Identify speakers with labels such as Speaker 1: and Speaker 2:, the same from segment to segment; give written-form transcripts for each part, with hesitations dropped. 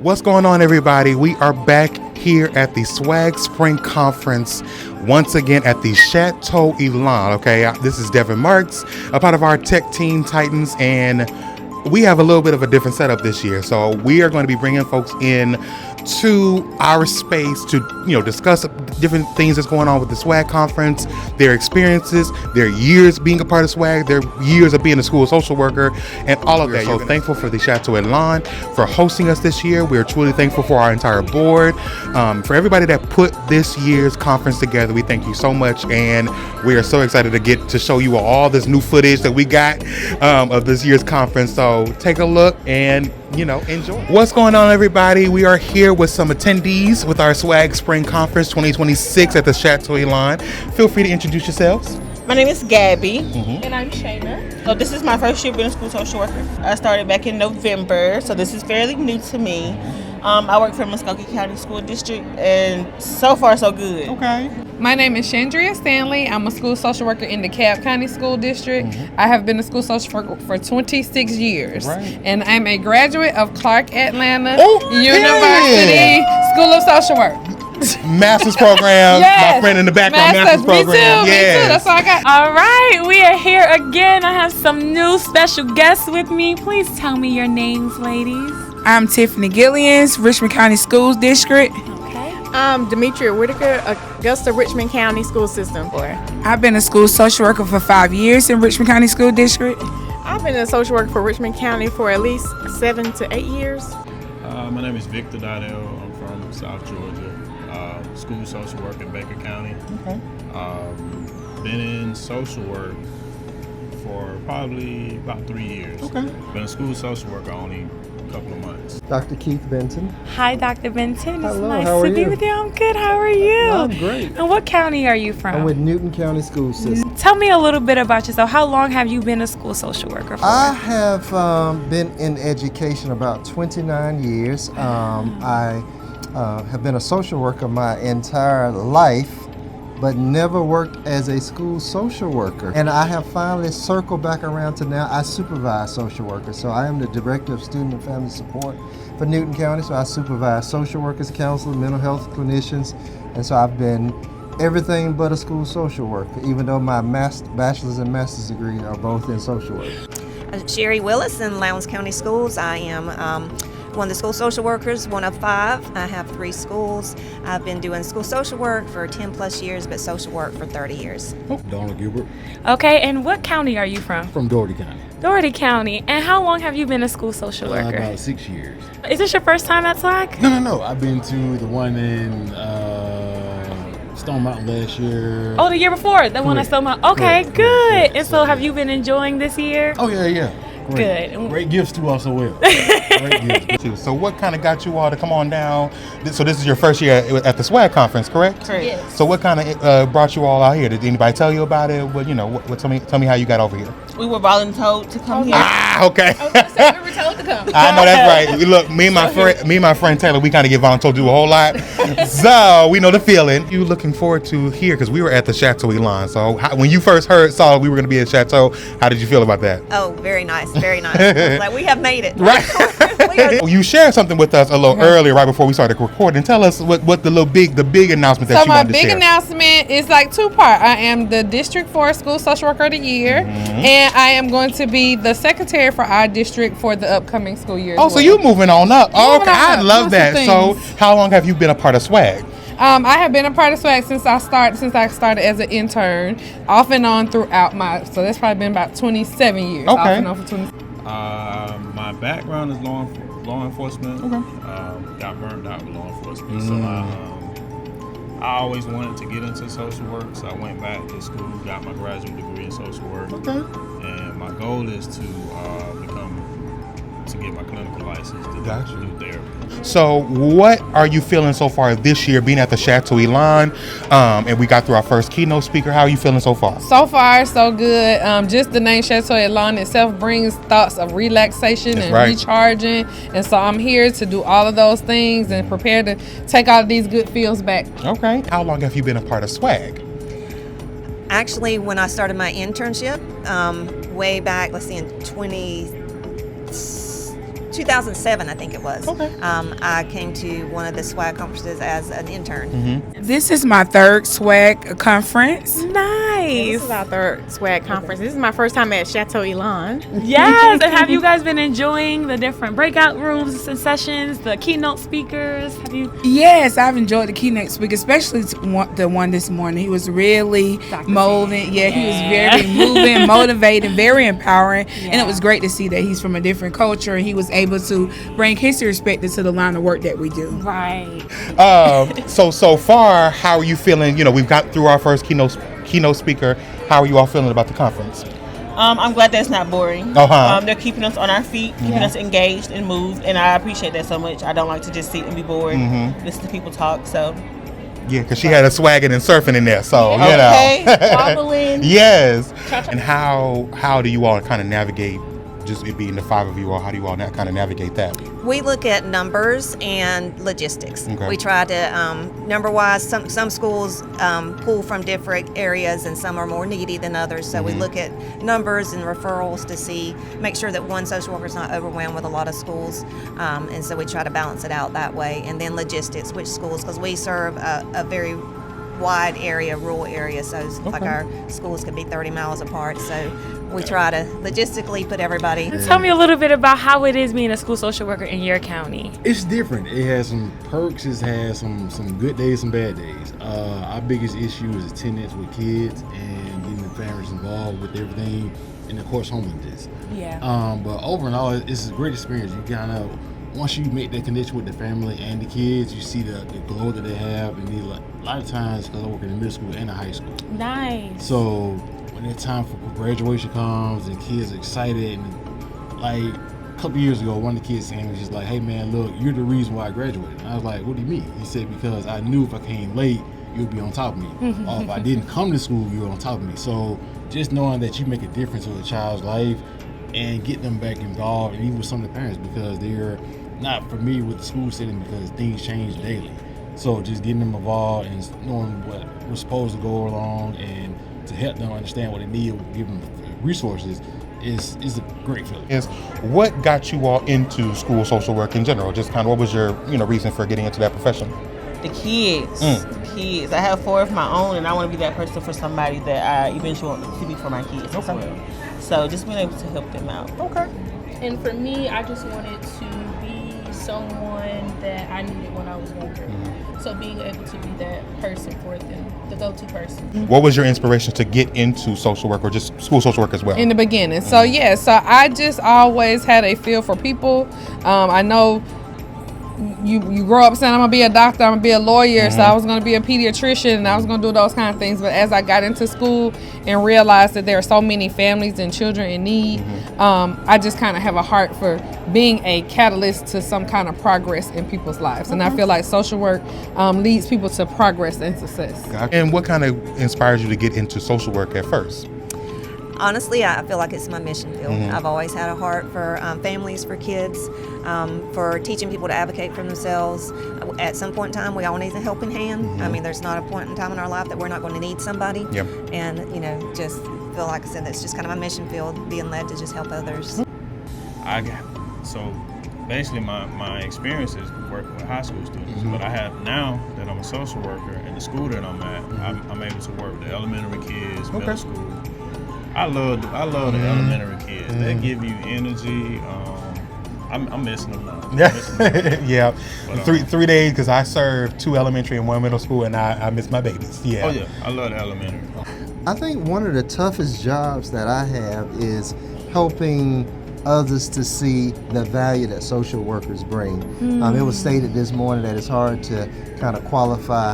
Speaker 1: What's going on, everybody? We are back here at the SWAG Spring Conference once again at the Chateau Elan. Okay, this is Devin Marks, a part of our tech team Titans, and we have a little bit of a different setup this year. So we are going to be bringing folks in to our space to, discuss different things that's going on with the SWAG conference, their experiences, their years being a part of SWAG, their years of being a school social worker, and all of that. We're so thankful for the Chateau Elan for hosting us this year. We're truly thankful for our entire board, for everybody that put this year's conference together. We thank you so much, and we are so excited to get to show you all this new footage that we got of this year's conference. So take a look and enjoy. What's going on, everybody? We are here with some attendees with our SWAG Spring Conference 2026 at the Chateau Elan. Feel free to introduce yourselves.
Speaker 2: My name is Gabby.
Speaker 3: And I'm Shayna.
Speaker 2: So this is my first year being a school social worker. I started back in November, so this is fairly new to me. I work for Muskogee County School District, and so far so good.
Speaker 1: Okay.
Speaker 3: My name is Chandria Stanley. I'm a school social worker in the Cobb County School District. I have been a school social worker for 26 years.
Speaker 1: Right.
Speaker 3: And I'm a graduate of Clark Atlanta
Speaker 1: University
Speaker 3: School of Social Work.
Speaker 1: Master's program.
Speaker 3: Yes.
Speaker 1: My friend in the background, master's program.
Speaker 3: Me too, that's all I got.
Speaker 4: All right, we are here again. I have some new special guests with me. Please tell me your names, ladies.
Speaker 5: I'm Tiffany Gillians, Richmond County Schools District.
Speaker 4: Okay.
Speaker 6: I'm Demetria Whitaker, Augusta Richmond County School System.
Speaker 5: I've been a school social worker for 5 years in Richmond County School District.
Speaker 6: I've been a social worker for Richmond County for at least 7 to 8 years.
Speaker 7: My name is Victor Donnell. I'm from South Georgia. School social work in Baker County.
Speaker 1: Okay.
Speaker 7: Been in social work for probably about 3 years.
Speaker 1: Okay.
Speaker 7: Been a school social worker only a couple of months.
Speaker 8: Dr. Keith Benton.
Speaker 4: Hi, Dr. Benton. It's
Speaker 8: Hello,
Speaker 4: nice
Speaker 8: how are
Speaker 4: to be
Speaker 8: you?
Speaker 4: with you. I'm good. How are you?
Speaker 8: I'm great.
Speaker 4: And what county are you from?
Speaker 8: I'm with Newton County School System.
Speaker 4: Tell me a little bit about yourself. How long have you been a school social worker for?
Speaker 8: I have been in education about 29 years. I have been a social worker my entire life, but never worked as a school social worker. And I have finally circled back around to now I supervise social workers. So I am the Director of Student and Family Support for Newton County. So I supervise social workers, counselors, mental health clinicians. And so I've been everything but a school social worker, even though my bachelor's and master's degree are both in social work.
Speaker 9: Sherry Willis in Lowndes County Schools. I am one of the school social workers, one of 5. I have 3 schools. I've been doing school social work for 10 plus years, but social work for 30 years.
Speaker 10: Donald Gilbert
Speaker 4: Okay, and what county are you from?
Speaker 10: from Doherty County.
Speaker 4: Doherty County. And how long have you been a school social worker?
Speaker 10: About 6 years.
Speaker 4: Is this your first time at SWAG?
Speaker 10: No. I've been to the one in Stone Mountain last year.
Speaker 4: Oh, the year before, the one I
Speaker 10: Correct.
Speaker 4: still my. Okay,
Speaker 10: Correct.
Speaker 4: good.
Speaker 10: Correct.
Speaker 4: And so, have you been enjoying this year?
Speaker 10: Oh yeah. Great.
Speaker 4: Good.
Speaker 10: Great gifts to us as well. Great gifts.
Speaker 1: So what kind of got you all to come on down? So this is your first year at the SWAG conference, correct?
Speaker 2: Correct. Yes.
Speaker 1: So what kind of brought you all out here? Did anybody tell you about it? What tell me how you got over here.
Speaker 2: We were volunteered to come here.
Speaker 1: Ah, okay.
Speaker 6: I was going to say, we were told to come.
Speaker 1: I know that's right. Look, me and my friend Taylor, we kind of get volunteered to do a whole lot, so we know the feeling. You looking forward to here because we were at the Chateau Elan. So when you first saw we were going to be at Chateau, how did you feel about that?
Speaker 9: Oh, very nice, very nice. Like, we have made it.
Speaker 1: Right.
Speaker 9: We are-
Speaker 1: You shared something with us a little earlier, right before we started recording. Tell us what the big announcement that
Speaker 3: So
Speaker 1: you
Speaker 3: my
Speaker 1: wanted to
Speaker 3: big
Speaker 1: share.
Speaker 3: announcement is like 2-part. I am the District 4 School Social Worker of the Year, and I am going to be the secretary for our district for the upcoming school year.
Speaker 1: Oh,
Speaker 3: as
Speaker 1: so
Speaker 3: well.
Speaker 1: you're moving on up. Oh,
Speaker 3: Moving
Speaker 1: okay,
Speaker 3: on
Speaker 1: I
Speaker 3: up,
Speaker 1: love
Speaker 3: doing some
Speaker 1: that. So
Speaker 3: things.
Speaker 1: how long have you been a part of SWAG?
Speaker 3: I have been a part of SWAG since I started as an intern, off and on throughout so that's probably been about 27 years.
Speaker 1: Okay.
Speaker 3: Off and on for 20.
Speaker 7: My background is law enforcement. Got burned out with law enforcement, so I always wanted to get into social work. So I went back to school, got my graduate degree in social work.
Speaker 1: Okay.
Speaker 7: And my goal is to get my clinical license to
Speaker 1: Gotcha.
Speaker 7: do therapy.
Speaker 1: So what are you feeling so far this year being at the Chateau Elan? And we got through our first keynote speaker. How are you feeling so far?
Speaker 3: So far, so good. Just the name Chateau Elan itself brings thoughts of relaxation
Speaker 1: That's
Speaker 3: and
Speaker 1: right.
Speaker 3: recharging. And so I'm here to do all of those things and prepare to take all of these good feels back.
Speaker 1: Okay. How long have you been a part of SWAG?
Speaker 9: Actually, when I started my internship, way back, in 2007, I think it was.
Speaker 1: Okay.
Speaker 9: I came to one of the SWAG conferences as an intern.
Speaker 5: This is my third SWAG conference.
Speaker 4: Nice.
Speaker 6: This is our third SWAG conference. This is my first time at Chateau Elan.
Speaker 4: Yes, and have you guys been enjoying the different breakout rooms and sessions, the keynote speakers? Have you?
Speaker 5: Yes, I've enjoyed the keynote speaker, especially the one this morning. He was really molding. Yeah, he was very moving, motivating, very empowering, and it was great to see that he's from a different culture and he was able to bring his perspective to the line of work that we do.
Speaker 4: Right.
Speaker 1: So far, how are you feeling? You know, we've got through our first keynote speaker. How are you all feeling about the conference?
Speaker 2: I'm glad that it's not boring. They're keeping us on our feet, keeping us engaged and moved, and I appreciate that so much. I don't like to just sit and be bored, listen to people talk. So
Speaker 1: yeah, because she had a swagging and surfing in there, so you
Speaker 2: know.
Speaker 6: Wobbling.
Speaker 1: Yes. And how do you all kind of navigate? Just it being the five of you all, how do you all kind of navigate that?
Speaker 9: We look at numbers and logistics.
Speaker 1: Okay.
Speaker 9: We try to, number-wise, some schools pull from different areas and some are more needy than others. So we look at numbers and referrals to make sure that one social worker is not overwhelmed with a lot of schools. And so we try to balance it out that way. And then logistics, which schools, because we serve a very wide area, rural area, so like our schools can be 30 miles apart, so we try to logistically put everybody.
Speaker 4: Tell me a little bit about how it is being a school social worker in your county.
Speaker 10: It's different. It has some perks. It has some good days, some bad days. Our biggest issue is attendance with kids and getting the families involved with everything, and of course homelessness.
Speaker 4: Yeah.
Speaker 10: But overall, it's a great experience. You kind of, once you make that connection with the family and the kids, you see the glow that they have, and a lot of times, because I work in the middle school and the high school.
Speaker 4: Nice.
Speaker 10: So when that time for graduation comes and kids are excited, and like a couple years ago, one of the kids came and was just like, "Hey man, look, you're the reason why I graduated." And I was like, "What do you mean?" He said, "Because I knew if I came late, you'd be on top of me, or if I didn't come to school, you were on top of me." So just knowing that you make a difference in a child's life and get them back involved, and even with some of the parents, because they're not familiar with the school setting because things change daily. So just getting them involved and knowing what we're supposed to go along and to help them understand what they need, give them resources, is a great feeling.
Speaker 1: Is what got you all into school social work in general? Just kind of what was your reason for getting into that profession?
Speaker 2: The kids. The kids. I have 4 of my own, and I want to be that person for somebody that I eventually want to be for my kids. So just being able to help them out.
Speaker 1: Okay.
Speaker 11: And for me, I just wanted to be someone that I needed when I was younger. So being able to be that person for them, the go-to person.
Speaker 1: What was your inspiration to get into social work or just school social work as well?
Speaker 3: In the beginning. So so I just always had a feel for people. I know you grow up saying I'm gonna be a doctor, I'm gonna be a lawyer, so I was gonna be a pediatrician and I was gonna do those kind of things. But as I got into school and realized that there are so many families and children in need, I just kind of have a heart for being a catalyst to some kind of progress in people's lives. And I feel like social work leads people to progress and success.
Speaker 1: And what kind of inspired you to get into social work at first?
Speaker 9: Honestly, I feel like it's my mission field. I've always had a heart for families, for kids, for teaching people to advocate for themselves. At some point in time, we all need a helping hand. I mean, there's not a point in time in our life that we're not going to need somebody. And, just feel like I said, that's just kind of my mission field, being led to just help others.
Speaker 7: So basically my experience is working with high school students, but I have, now that I'm a social worker in the school that I'm at, I'm able to work with the elementary kids, middle school. I love the elementary kids. They give you energy. I'm missing them now.
Speaker 1: Yeah.
Speaker 7: But,
Speaker 1: 3 days because I served 2 elementary and 1 middle school, and I miss my babies. Yeah.
Speaker 7: Oh yeah, I love the elementary.
Speaker 8: I think one of the toughest jobs that I have is helping others to see the value that social workers bring. It was stated this morning that it's hard to kind of qualify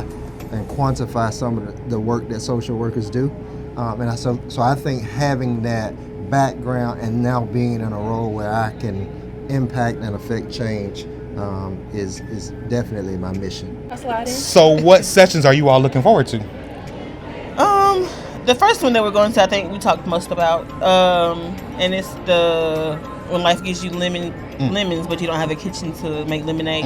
Speaker 8: and quantify some of the work that social workers do. So I think having that background and now being in a role where I can impact and affect change is definitely my mission.
Speaker 1: So what sessions are you all looking forward to?
Speaker 2: the first one that we're going to, I think we talked most about, and it's the when life gives you lemons, but you don't have a kitchen to make lemonade.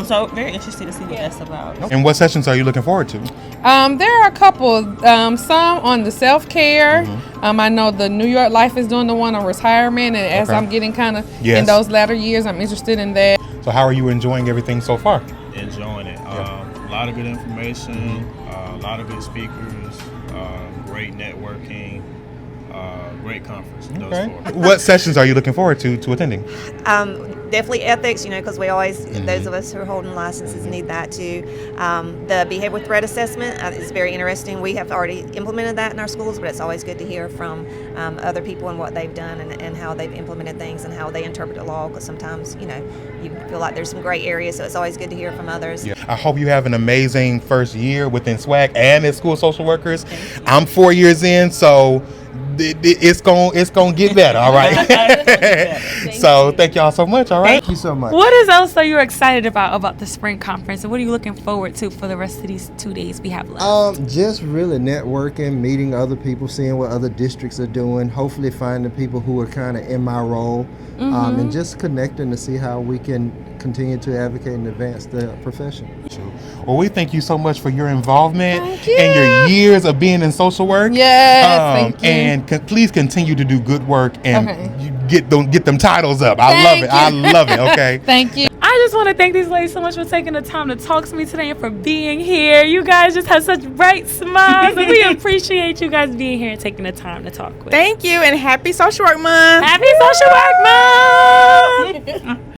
Speaker 2: So very interested to see what that's about.
Speaker 1: And what sessions are you looking forward to?
Speaker 3: There are a couple. Some on the self-care. I know the New York Life is doing the one on retirement, and as I'm getting kind of in those latter years, I'm interested in that.
Speaker 1: So how are you enjoying everything so far?
Speaker 7: Enjoying it. A lot of good information, a lot of good speakers, great networking, great conference.
Speaker 1: Okay. What sessions are you looking forward to attending?
Speaker 9: Definitely ethics, because we always, those of us who are holding licenses need that too. The behavioral threat assessment is very interesting. We have already implemented that in our schools, but it's always good to hear from other people and what they've done and how they've implemented things and how they interpret the law, because sometimes, you feel like there's some gray areas, so it's always good to hear from others.
Speaker 1: Yeah. I hope you have an amazing first year within SWAG and as school social workers. I'm 4 years in, so it's gonna get better, all right? So thank y'all so much, all right?
Speaker 8: Thank you so much.
Speaker 4: What else are you excited about the spring conference, and what are you looking forward to for the rest of these 2 days we have left?
Speaker 8: Just really networking, meeting other people, seeing what other districts are doing, hopefully finding people who are kind of in my role, and just connecting to see how we can continue to advocate and advance the profession.
Speaker 1: Well, we thank you so much for your involvement and your years of being in social work.
Speaker 3: Yes, thank you.
Speaker 1: And please continue to do good work and you get them titles up. I love it. Okay.
Speaker 3: Thank you.
Speaker 4: I just want to thank these ladies so much for taking the time to talk to me today and for being here. You guys just have such bright smiles, and we appreciate you guys being here and taking the time to talk with us.
Speaker 6: Thank you, and happy Social Work Month.
Speaker 4: Happy Social Work Month.